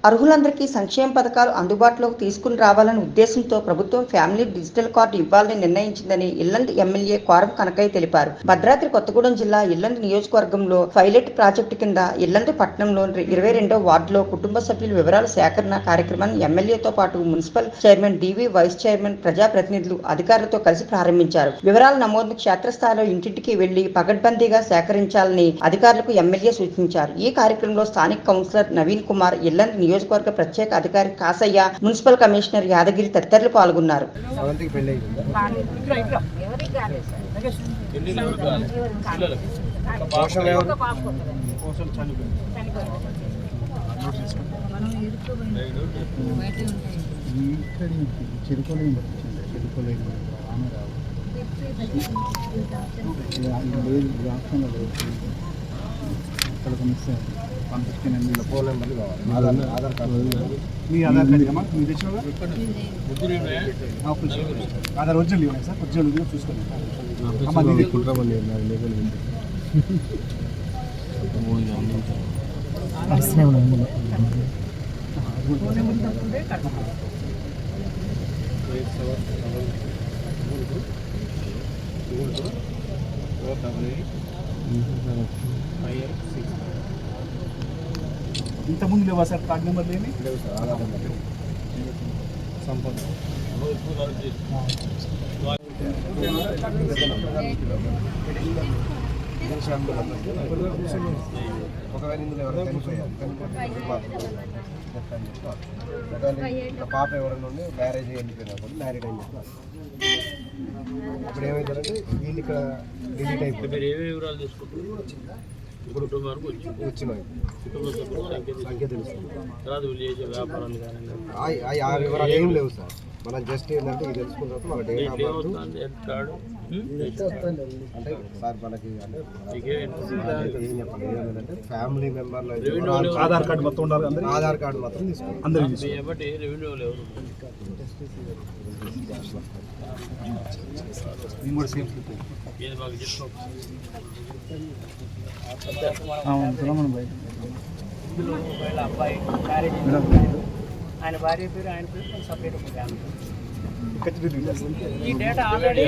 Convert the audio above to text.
అర్హులందరికీ సంక్షేమ పథకాలు అందుబాటులోకి తీసుకుని రావాలనే ఉద్దేశంతో ప్రభుత్వం ఫ్యామిలీ డిజిటల్ కార్డు ఇవ్వాలని నిర్ణయించిందని ఇల్లందు ఎమ్మెల్యే కోరం కనకయ్య తెలిపారు. భద్రాద్రి కొత్తగూడెం జిల్లా ఇల్లందు నియోజకవర్గంలో పైలట్ ప్రాజెక్టు కింద ఇల్లందు పట్టణంలో 22వ వార్డులో కుటుంబ సభ్యుల వివరాల సేకరణ కార్యక్రమాన్ని ఎమ్మెల్యేతో పాటు మున్సిపల్ చైర్మన్ డివి, వైస్ చైర్మన్, ప్రజాప్రతినిధులు, అధికారులతో కలిసి ప్రారంభించారు. వివరాల నమోదు క్షేత్రస్థాయిలో ఇంటింటికి వెళ్లి పగడ్బందీగా సేకరించాలని అధికారులకు ఎమ్మెల్యే సూచించారు. ఈ కార్యక్రమంలో స్థానిక కౌన్సిలర్ నవీన్ కుమార్, ఇల్లందు నియోజకవర్గ ప్రత్యేక అధికారి కాసయ్య, మున్సిపల్ కమిషనర్ యాదగిరి తదితరులు పాల్గొన్నారు. ఫోన్ నెంబర్లు కావాలి, ఆధార్ కార్డు, మీ ఆధార్ కార్డు అమ్మా, మీ తెచ్చినా ఆధార్ ఒరిజినల్ ఇవ్వండి సార్, ఒరిజినల్ చూసుకోండి. ఇంతకుముందు లేవా సార్ కార్డు నెంబర్ లేని? లేవు సార్, ఆధార్ నెంబర్ లేవు. సంపద ఒకవేళ ఇందులో ఎవరైనా చనిపోయారు, పాప ఎవరైనా ఉండి మ్యారేజ్ వెళ్ళిపోయినా కూడా మ్యారీడ్ అని చెప్పారు. ఇప్పుడు ఏమైందంటే వీళ్ళు ఇక్కడ డిలీట్ అయిపోయింది. ఏవే వివరాలు తీసుకుంటారు? కుటుంబానికి వచ్చిన సంఖ్య తెలుస్తుంది. తర్వాత విలేజ్ వ్యాపారాలు కానీ ఆ వివరాలు ఏం లేవు సార్. మనం జస్ట్ ఏంటంటే ఇది తెలుసుకున్న తర్వాత మన డేట్ ఆఫ్ బర్త్ అంటే సార్ మనకి అంటే ఏం చెప్పండి, ఏమంటే ఫ్యామిలీ మెంబర్లు ఆధార్ కార్డు మొత్తం ఉండాలి. ఆధార్ కార్డు మాత్రం తీసుకోండి. కాబట్టి రెవెన్యూలు ఎవరు ఏది బాగా చేసుకో అబ్బాయి ఆయన భార్య పేరు, ఆయన పేరు సపరేట్. ఈ డేటా ఆల్రెడీ